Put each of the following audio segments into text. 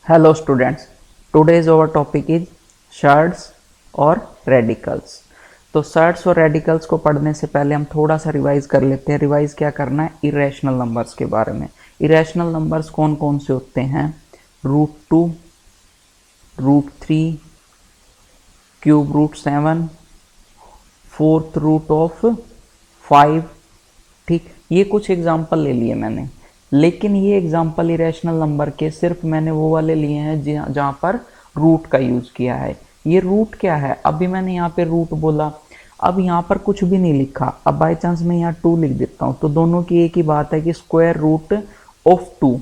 Hello students, today's our topic is surds और radicals। तो surds और radicals को पढ़ने से पहले हम थोड़ा सा रिवाइज कर लेते हैं। रिवाइज क्या करना है? इरेशनल नंबर्स के बारे में। इरेशनल नंबर्स कौन कौन से होते हैं? √2, √3, cube root 7, fourth root of 5। ठीक, ये कुछ एग्जाम्पल ले लिए मैंने, लेकिन ये एग्जाम्पल इरेशनल नंबर के सिर्फ मैंने वो वाले लिए हैं जहाँ पर रूट का यूज़ किया है। ये रूट क्या है? अभी मैंने यहाँ पे रूट बोला, अब यहाँ पर कुछ भी नहीं लिखा। अब बाई चांस मैं यहाँ 2 लिख देता हूँ तो दोनों की एक ही बात है कि स्क्वायर रूट ऑफ 2।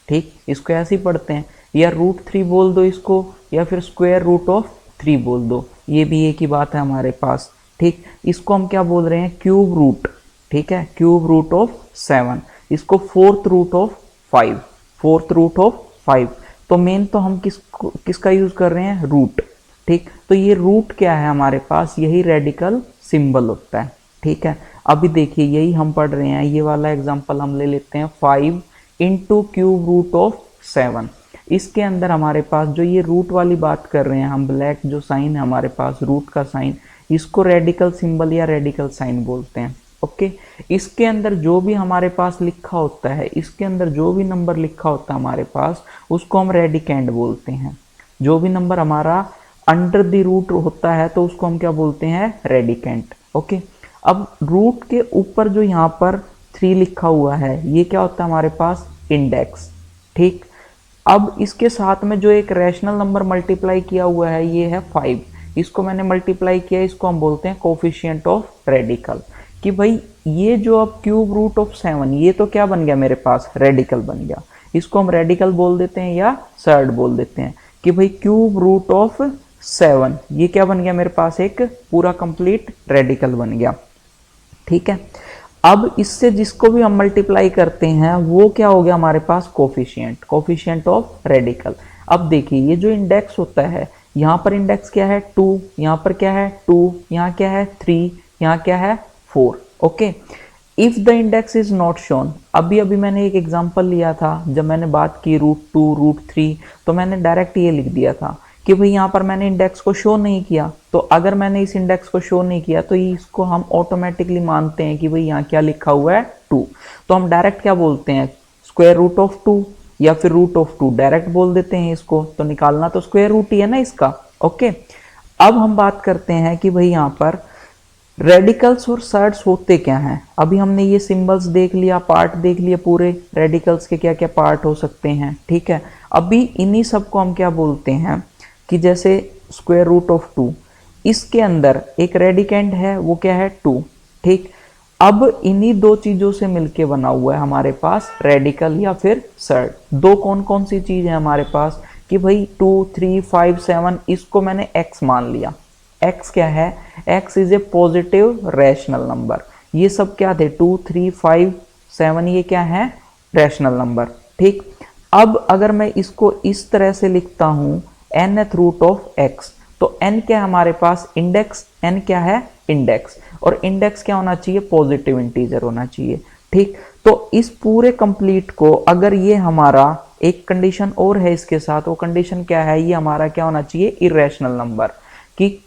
ठीक, इसको ऐसे ही पढ़ते हैं, या √3 बोल दो इसको, या फिर स्क्वायर रूट ऑफ 3 बोल दो, ये भी एक ही बात है हमारे पास। ठीक, इसको हम क्या बोल रहे हैं? Cube root. ठीक है, क्यूब रूट ऑफ 7, इसको fourth root of 5, fourth root of 5। तो मेन तो हम किसका यूज कर रहे हैं? रूट। ठीक, तो ये रूट क्या है हमारे पास? यही रेडिकल सिंबल होता है। ठीक है, अभी देखिए यही हम पढ़ रहे हैं। ये वाला एग्जांपल हम ले लेते हैं, 5 इंटू क्यूब रूट ऑफ 7। इसके अंदर हमारे पास जो ये रूट वाली बात कर रहे हैं हम, ब्लैक जो साइन है हमारे पास रूट का साइन, इसको रेडिकल सिंबल या रेडिकल साइन बोलते हैं। ओके, इसके अंदर जो भी हमारे पास लिखा होता है, इसके अंदर जो भी नंबर लिखा होता है हमारे पास, उसको हम रेडिकेंड बोलते हैं। जो भी नंबर हमारा अंडर द रूट होता है तो उसको हम क्या बोलते हैं? रेडिकेंट। ओके, अब रूट के ऊपर जो यहाँ पर 3 लिखा हुआ है, ये क्या होता है हमारे पास? इंडेक्स। ठीक, अब इसके साथ में जो एक रैशनल नंबर मल्टीप्लाई किया हुआ है, ये है 5। इसको मैंने मल्टीप्लाई किया, इसको हम बोलते हैं कोफिशिएंट ऑफ रेडिकल। कि भाई ये जो अब क्यूब रूट ऑफ 7, ये तो क्या बन गया मेरे पास? रेडिकल बन गया। इसको हम रेडिकल बोल देते हैं या सर्ड बोल देते हैं। कि भाई क्यूब रूट ऑफ 7 ये क्या बन गया मेरे पास? एक पूरा कंप्लीट रेडिकल बन गया। ठीक है, अब इससे जिसको भी हम मल्टीप्लाई करते हैं वो क्या हो गया हमारे पास? Coefficient, coefficient of radical. अब देखिए ये जो इंडेक्स होता है, यहाँ पर इंडेक्स क्या है? 2, यहाँ पर क्या है? 2, यहाँ क्या है? 3, यहाँ क्या है? 4। Okay, if the index is not shown. अभी मैंने एक एग्जांपल लिया था, जब मैंने बात की √2, √3, तो मैंने डायरेक्ट ये लिख दिया था कि भाई यहाँ पर मैंने इंडेक्स को शो नहीं किया। तो अगर मैंने इस इंडेक्स को शो नहीं किया तो इसको हम ऑटोमेटिकली मानते हैं कि भाई यहाँ क्या लिखा हुआ है? 2। तो हम डायरेक्ट क्या बोलते हैं? स्क्वायर रूट ऑफ 2 या फिर रूट ऑफ 2 डायरेक्ट बोल देते हैं इसको। तो निकालना तो स्क्वायर रूट ही है ना इसका। ओके, अब हम बात करते हैं कि भाई यहाँ पर रेडिकल्स और सर्ड्स होते क्या हैं। अभी हमने ये सिंबल्स देख लिया, पार्ट देख लिया पूरे रेडिकल्स के क्या क्या पार्ट हो सकते हैं। ठीक है, अभी इन्हीं सब को हम क्या बोलते हैं कि जैसे स्क्वायर रूट ऑफ 2, इसके अंदर एक रेडिकेंड है, वो क्या है? 2। ठीक, अब इन्हीं दो चीजों से मिलके बना हुआ है हमारे पास रेडिकल या फिर सर्ड। दो कौन कौन सी चीज है हमारे पास? कि भाई 2, 3, 5, 7, इसको मैंने x मान लिया। x क्या है? x is a positive rational number. ये सब क्या थे? 2, 3, 5, 7, ये क्या है? Rational number. ठीक, अब अगर मैं इसको इस तरह से लिखता हूं, nth रूट ऑफ x, तो n क्या है हमारे पास? इंडेक्स। n क्या है? इंडेक्स। और इंडेक्स क्या होना चाहिए? पॉजिटिव इंटीजर होना चाहिए। ठीक, तो इस पूरे कंप्लीट को अगर ये हमारा एक कंडीशन और है इसके साथ, वो कंडीशन क्या है? ये हमारा क्या होना चाहिए? Irrational number. कि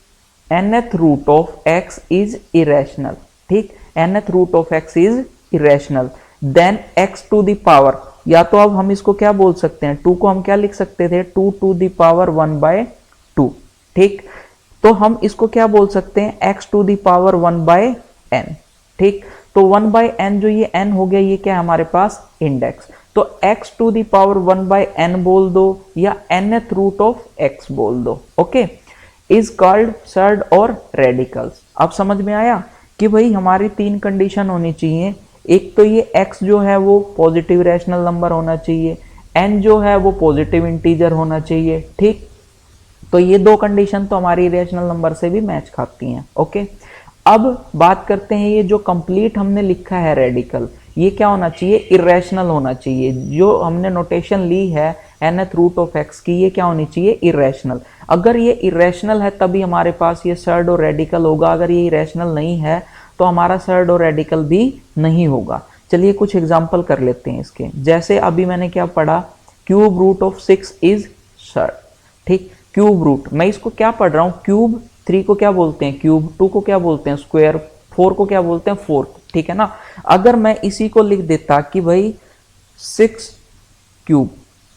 nth root of x is irrational. ठीक, nth root of x is irrational, then x to the power, या तो अब हम इसको क्या बोल सकते हैं? 2 को हम क्या लिख सकते थे? 2 टू द पावर 1/2। ठीक, तो हम इसको क्या बोल सकते हैं? x to the power 1/n। ठीक, तो 1/n जो ये n हो गया, ये क्या है हमारे पास? इंडेक्स। तो x to the power 1/n बोल दो या nth रूट ऑफ x बोल दो। ओके, इज कॉल्ड सर्ड और रेडिकल्स। अब समझ में आया कि भाई हमारी 3 कंडीशन होनी चाहिए। एक तो ये x जो है वो पॉजिटिव रैशनल नंबर होना चाहिए, n जो है वो पॉजिटिव इंटीजर होना चाहिए। ठीक, तो ये 2 कंडीशन तो हमारी रैशनल नंबर से भी मैच खाती हैं। ओके, अब बात करते हैं ये जो कंप्लीट हमने लिखा है रेडिकल, ये क्या होना चाहिए? इरेशनल होना चाहिए। जो हमने नोटेशन ली है nth रूट ऑफ x की, ये क्या होनी चाहिए? इरेशनल। अगर ये इरेशनल है तभी हमारे पास ये सर्ड और रेडिकल होगा। अगर ये इरेशनल नहीं है तो हमारा सर्ड और रेडिकल भी नहीं होगा। चलिए कुछ एग्जांपल कर लेते हैं इसके। जैसे अभी मैंने क्या पढ़ा? Cube root of 6 is surd. ठीक, क्यूब रूट, मैं इसको क्या पढ़ रहा हूं, क्यूब 3 को क्या बोलते हैं क्यूब, 2 को क्या बोलते हैं स्क्वायर, 4 को क्या बोलते हैं फोर्थ। ठीक है ना। अगर मैं इसी को लिख देता कि भाई 6 क्यूब,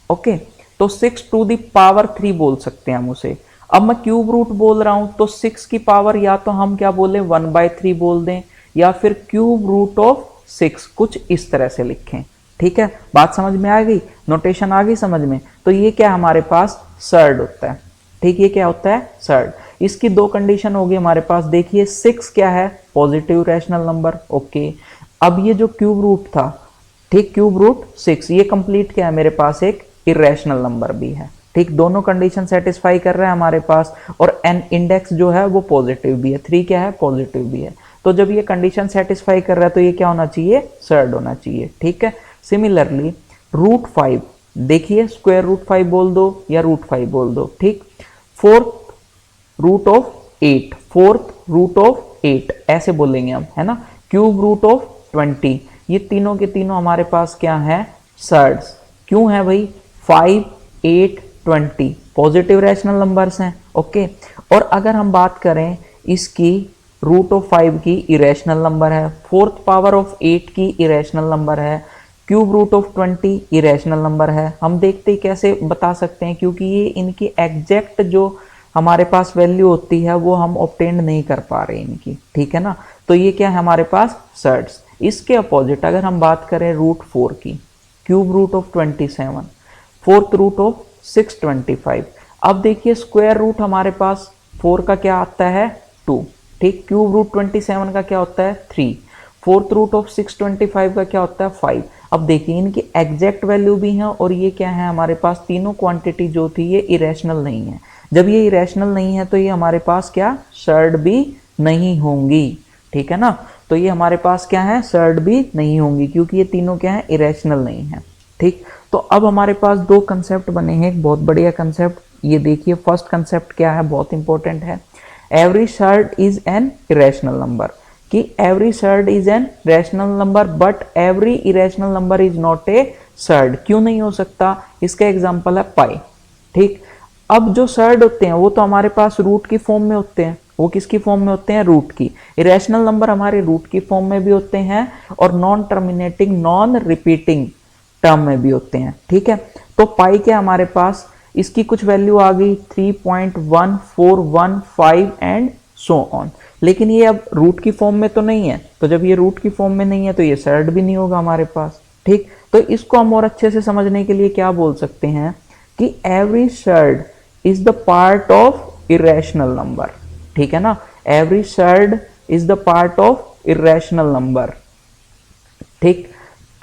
ओके, तो 6 टू दी पावर 3 बोल सकते हैं हम उसे। अब मैं क्यूब रूट बोल रहा हूं तो 6 की पावर या तो हम क्या बोले 1/3 बोल दें, या फिर क्यूब रूट ऑफ 6, कुछ इस तरह से लिखें। ठीक है, बात समझ में आ गई, नोटेशन आ गई समझ में। तो ये क्या हमारे पास सर्ड होता है। ठीक, ये क्या होता है सर्ड। इसकी दो कंडीशन होगी हमारे पास, देखिए 6 क्या है पॉजिटिव रैशनल नंबर, ओके। अब ये जो क्यूब रूट था, ठीक, क्यूब रूट 6, ये कंप्लीट क्या है मेरे पास एक इरेशनल नंबर भी है। ठीक, दोनों कंडीशन सेटिस्फाई कर रहा है हमारे पास, और एन इंडेक्स जो है वो पॉजिटिव भी है, 3 क्या है पॉजिटिव भी है। तो जब ये कंडीशन सेटिस्फाई कर रहा है तो ये क्या होना चाहिए सर्ड होना चाहिए। ठीक है, सिमिलरली रूट 5, देखिए स्क्वायर रूट 5 बोल दो या रूट 5 बोल दो। ठीक, fourth root of 8, fourth root of 8 ऐसे बोलेंगे हम, है ना। क्यूब रूट ऑफ 20, ये तीनों के तीनों हमारे पास क्या है सर्ड्स। क्यों है भाई, 5, 8, 20 पॉजिटिव रैशनल नंबर्स हैं, ओके। और अगर हम बात करें इसकी रूट ऑफ 5 की इरेशनल नंबर है, फोर्थ पावर ऑफ 8 की इरेशनल नंबर है, cube root of 20 irrational number है। हम देखते ही कैसे बता सकते हैं, क्योंकि ये इनकी एग्जैक्ट जो हमारे पास वैल्यू होती है वो हम ऑब्टेन नहीं कर पा रहे इनकी। ठीक है ना, तो ये क्या है हमारे पास सर्ड्स। इसके अपोजिट अगर हम बात करें रूट 4 की, cube root of 27, fourth root of 625। अब देखिए स्क्वायर रूट हमारे पास 4 का क्या आता है 2, ठीक, क्यूब रूट 27 का क्या होता है 3, फोर्थ रूट ऑफ 625 का क्या होता है 5। अब देखिए इनकी एग्जैक्ट वैल्यू भी है, और ये क्या है हमारे पास तीनों क्वांटिटी जो थी ये इरेशनल नहीं है। जब ये इरेशनल नहीं है तो ये हमारे पास क्या सर्ड भी नहीं होंगी। ठीक है ना, तो ये हमारे पास क्या है सर्ड भी नहीं होंगी, क्योंकि ये तीनों क्या है इरेशनल नहीं है। ठीक, तो अब हमारे पास दो कंसेप्ट बने हैं, एक बहुत बढ़िया कंसेप्ट, ये देखिए फर्स्ट कंसेप्ट क्या है बहुत इंपॉर्टेंट है, every surd is an irrational number, कि every surd is an rational number but every irrational number is not a surd. क्यों नहीं हो सकता, इसका एग्जांपल है पाई। ठीक, अब जो सर्ड होते हैं वो तो हमारे पास रूट की फॉर्म में होते हैं, वो किसकी फॉर्म में होते हैं रूट की। इरेशनल नंबर हमारे रूट की फॉर्म में भी होते हैं और non terminating non repeating term में भी होते हैं। ठीक है, तो पाई के हमारे पास इसकी कुछ वैल्यू आ गई 3.1415 एंड सो ऑन, लेकिन ये अब रूट की फॉर्म में तो नहीं है, तो जब ये रूट की फॉर्म में नहीं है तो ये सर्ड भी नहीं होगा हमारे पास। ठीक, तो इसको हम और अच्छे से समझने के लिए क्या बोल सकते हैं कि every surd is the part of irrational number. ठीक है ना, every surd is the part of irrational number. ठीक,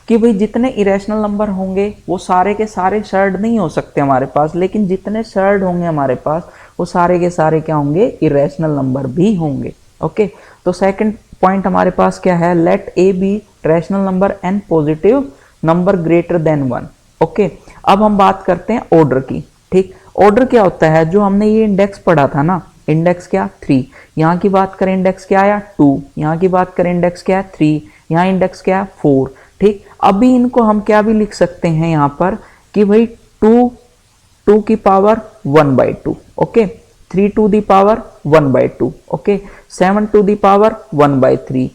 कि भाई जितने इरेशनल नंबर होंगे वो सारे के सारे सर्ड नहीं हो सकते हमारे पास, लेकिन जितने सर्ड होंगे हमारे पास वो सारे के सारे क्या होंगे इरेशनल नंबर भी होंगे। ओके, तो सेकंड पॉइंट हमारे पास क्या है, let a b rational number and positive number greater than 1। Okay, अब हम बात करते हैं ऑर्डर की। ठीक, ऑर्डर क्या होता है, जो हमने ये इंडेक्स पढ़ा था ना, इंडेक्स क्या 3, यहाँ की बात करें इंडेक्स क्या आया 2, यहाँ की बात करें इंडेक्स क्या है 3, यहाँ इंडेक्स क्या है 4। ठीक, अभी इनको हम क्या भी लिख सकते हैं यहाँ पर कि भाई 2 की power 1/2, okay, 3 to the power 1/2, okay, 7 to the power 1/3,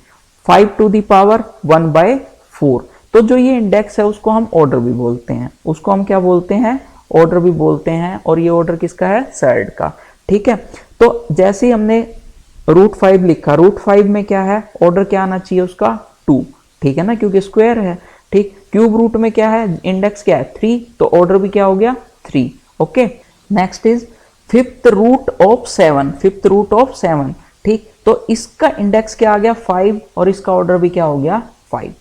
5 to the power 1/4। तो जो ये इंडेक्स है उसको हम ऑर्डर भी बोलते हैं, उसको हम क्या बोलते हैं ऑर्डर भी बोलते हैं, और ये ऑर्डर किसका है सर्ड का। ठीक है, तो जैसे ही हमने रूट 5 लिखा, रूट 5 में क्या है ऑर्डर क्या आना चाहिए उसका 2। ठीक है ना, क्योंकि स्क्वायर है। ठीक, क्यूब रूट में क्या है इंडेक्स क्या है 3, तो ऑर्डर भी क्या हो गया 3। Okay, next is fifth root of 7, fifth root of 7। ठीक, तो इसका इंडेक्स क्या आ गया 5 और इसका ऑर्डर भी क्या हो गया 5।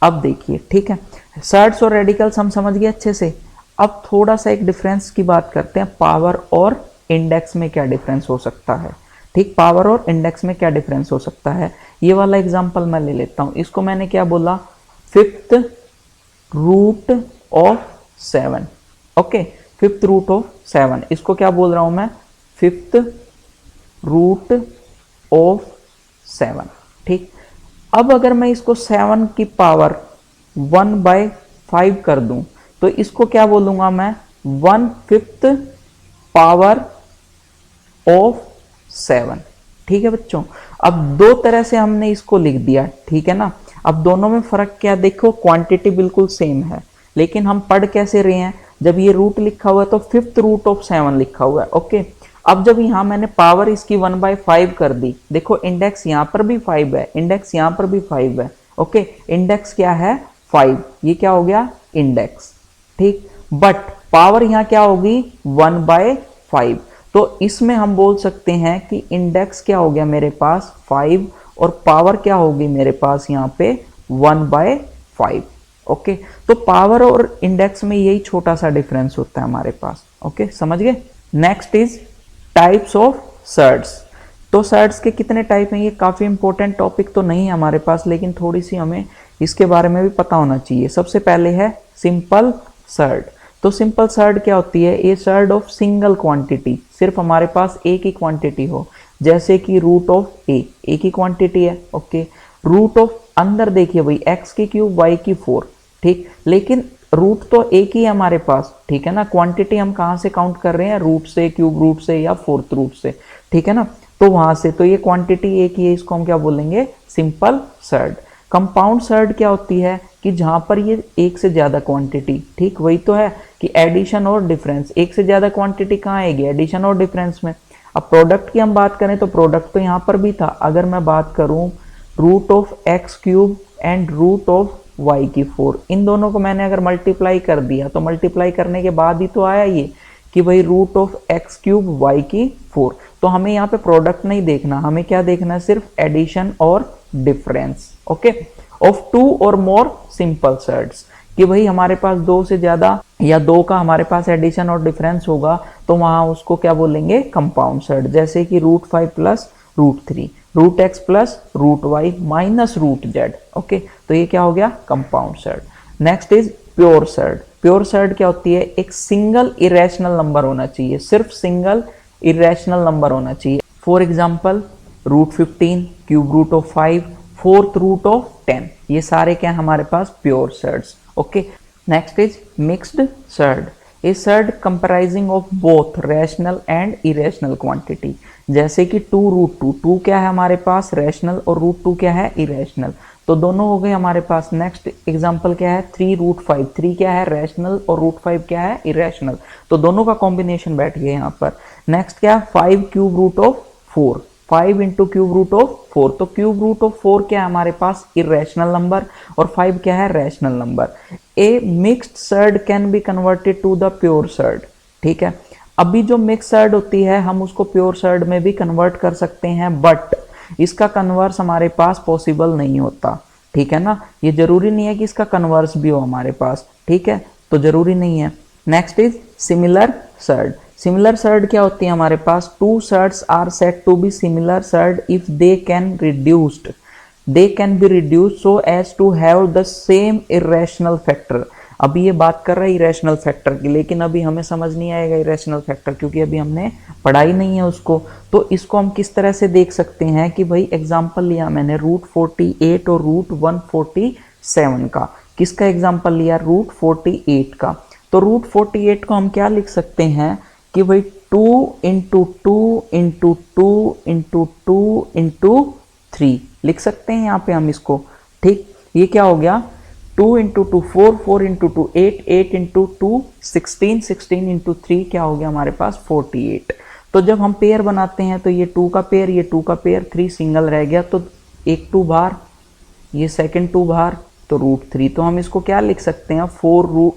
अब देखिए, ठीक है, सर्ड्स और रेडिकल्स हम समझ गए अच्छे से। अब थोड़ा सा एक डिफरेंस की बात करते हैं, पावर और इंडेक्स में क्या डिफरेंस हो सकता है। ठीक, पावर और इंडेक्स में क्या डिफरेंस हो सकता है, ये वाला एग्जांपल मैं ले लेता हूं। इसको मैंने क्या बोला fifth root of 7। Okay, fifth root of 7, इसको क्या बोल रहा हूं मैं फिफ्थ रूट ऑफ 7। ठीक, अब अगर मैं इसको 7 की पावर 1/5 कर दूं तो इसको क्या बोलूंगा मैं 1/5 पावर ऑफ 7। ठीक है बच्चों, अब दो तरह से हमने इसको लिख दिया, ठीक है ना। अब दोनों में फर्क क्या, देखो क्वांटिटी बिल्कुल सेम है, लेकिन हम पढ़ कैसे रहे हैं, जब ये रूट लिखा हुआ है तो फिफ्थ रूट ऑफ 7 लिखा हुआ है। ओके, अब जब यहां मैंने पावर इसकी 1/5 कर दी, देखो इंडेक्स यहां पर भी 5 है, इंडेक्स यहां पर भी 5 है। ओके, इंडेक्स क्या है 5, ये क्या हो गया इंडेक्स, ठीक। बट पावर यहां क्या होगी 1/5, तो इसमें हम बोल सकते हैं कि इंडेक्स क्या हो गया मेरे पास 5 और पावर क्या होगी मेरे पास यहाँ पे 1/5। ओके, तो पावर और इंडेक्स में यही छोटा सा डिफरेंस होता है हमारे पास। ओके, समझ गए। Next is types of surds. तो सर्ड्स के कितने टाइप हैं, ये काफी इंपॉर्टेंट टॉपिक तो नहीं है हमारे पास, लेकिन थोड़ी सी हमें इसके बारे में भी पता होना चाहिए। सबसे पहले है सिंपल सर्ड। तो सिंपल सर्ड क्या होती है, ए सर्ड ऑफ सिंगल क्वांटिटी, सिर्फ हमारे पास एक ही क्वांटिटी हो, जैसे कि रूट ऑफ ए, एक ही क्वांटिटी है। ओके, रूट ऑफ अंदर देखिए भाई एक्स की क्यूब वाई की 4, ठीक, लेकिन रूट तो एक ही है हमारे पास, ठीक है ना। क्वांटिटी हम कहां से काउंट कर रहे हैं, रूट से, क्यूब रूट से या फोर्थ रूट से, ठीक है ना, तो वहां से, तो ये क्वांटिटी एक ही है, इसको हम क्या बोलेंगे सिंपल सर्ड। कंपाउंड सर्ड क्या होती है कि जहां पर ये एक से ज्यादा क्वांटिटी, ठीक, वही तो है कि एडिशन और डिफरेंस, एक से ज्यादा क्वांटिटी कहाँ आएगी, एडिशन और डिफरेंस में। अब प्रोडक्ट की हम बात करें तो प्रोडक्ट तो यहां पर भी था। अगर मैं बात करूं root of x cube and root of y की 4, इन दोनों को मैंने अगर मल्टीप्लाई कर दिया तो मल्टीप्लाई करने के बाद ही तो आया ये कि भाई root of x cube y की 4। तो हमें यहाँ पे प्रोडक्ट नहीं देखना, हमें क्या देखना है, सिर्फ एडिशन और डिफरेंस। ओके, ऑफ 2 और मोर सिंपल सर्ड्स, कि भाई हमारे पास 2 से ज्यादा या 2 का हमारे पास एडिशन और डिफरेंस होगा तो वहां उसको क्या बोलेंगे कंपाउंड सर्ड। जैसे कि root 5 plus root 3, root x plus root y minus root z. Okay, तो ये क्या हो गया compound surd. Next is pure surd. Pure surd क्या होती है, एक सिंगल इरेशनल नंबर होना चाहिए, सिर्फ सिंगल इरेशनल नंबर होना चाहिए। For example root 15, cube root of 5, fourth root of 10, ये सारे क्या है हमारे पास pure surds. Okay, next is mixed surd. A surd comprising of both rational and irrational quantity, जैसे कि 2 रूट 2, 2 क्या है हमारे पास रैशनल और रूट 2 क्या है इरेशनल, तो दोनों हो गए हमारे पास। नेक्स्ट एग्जांपल क्या है 3 रूट 5, 3 क्या है रैशनल और रूट 5 क्या है इरेशनल, तो दोनों का कॉम्बिनेशन बैठ गया यहाँ पर। नेक्स्ट क्या 5 cube root of 4, 5 into cube root of 4, तो क्यूब रूट ऑफ 4 क्या है हमारे पास इरेशनल नंबर और 5 क्या है rational number. A mixed surd can be converted to the pure surd, ठीक है। अभी जो मिक्स सर्ड होती है हम उसको प्योर सर्ड में भी कन्वर्ट कर सकते हैं, बट इसका कन्वर्स हमारे पास पॉसिबल नहीं होता, ठीक है ना। ये जरूरी नहीं है कि इसका कन्वर्स भी हो हमारे पास, ठीक है, तो जरूरी नहीं है। Next is similar surd. Similar surd क्या होती है हमारे पास, 2 surds are said to be similar surd if they can be reduced so as to have the same irrational factor. अभी ये बात कर रहा है इरेशनल फैक्टर की, लेकिन अभी हमें समझ नहीं आएगा इरेशनल फैक्टर क्योंकि अभी हमने पढ़ाई नहीं है उसको। तो इसको हम किस तरह से देख सकते हैं कि भाई एग्जांपल लिया मैंने रूट 48 और रूट 147 का, किसका एग्जांपल लिया रूट 48 का, तो रूट 48 को हम क्या लिख सकते हैं कि भाई 2 इंटू 2 इंटू 2 इंटू 2 इंटू 3 लिख सकते हैं यहाँ पे हम इसको, ठीक। ये क्या हो गया 2 इंटू 2 4, 4 इंटू 2 8, 8 इंटू 2 16, 16 इंटू 3 क्या हो गया हमारे पास 48। तो जब हम पेयर बनाते हैं तो ये 2 का पेयर, ये 2 का पेयर, 3 सिंगल रह गया, तो एक 2 बाहर, ये सेकंड 2 बाहर, तो रूट 3, तो हम इसको क्या लिख सकते हैं 4 रूट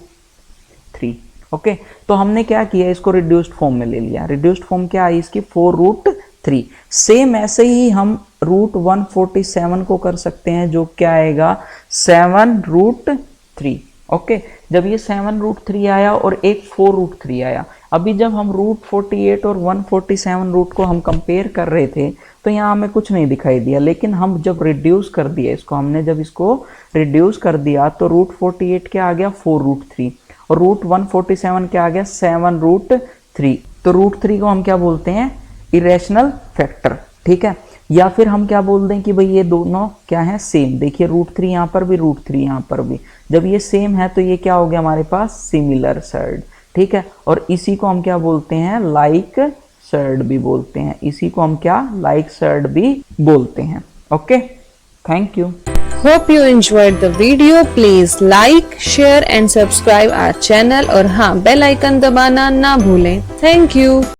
3। ओके, तो हमने क्या किया इसको रिड्यूस्ड फॉर्म में ले लिया। रिड्यूस्ड फॉर्म क्या आई इसकी 4 रूट 3। सेम ऐसे ही हम रूट 147 को कर सकते हैं, जो क्या आएगा 7 रूट 3। ओके, जब ये 7 रूट 3 आया और एक 4 रूट 3 आया, अभी जब हम रूट 48 और 147 रूट को हम कंपेयर कर रहे थे तो यहाँ हमें कुछ नहीं दिखाई दिया, लेकिन हम जब रिड्यूस कर दिया इसको, हमने जब इसको रिड्यूस कर दिया तो रूट 48 क्या आ गया 4 रूट 3 और रूट 147 क्या आ गया 7 रूट 3। तो रूट 3 को हम क्या बोलते हैं इरेशनल फैक्टर, ठीक है। या फिर हम क्या बोल दें कि भाई ये दोनों क्या है सेम, देखिए रूट 3 यहाँ पर भी, रूट 3 यहाँ पर भी, जब ये सेम है तो ये क्या हो गया हमारे पास सिमिलर सर्ड। ठीक है। और इसी को हम क्या बोलते हैं, लाइक सर्ड भी बोलते हैं, इसी को हम क्या लाइक सर्ड भी बोलते हैं। Okay, thank you. Hope you enjoyed the video. Please like, share and subscribe our channel और हाँ बेल आइकन दबाना ना भूलें। Thank you.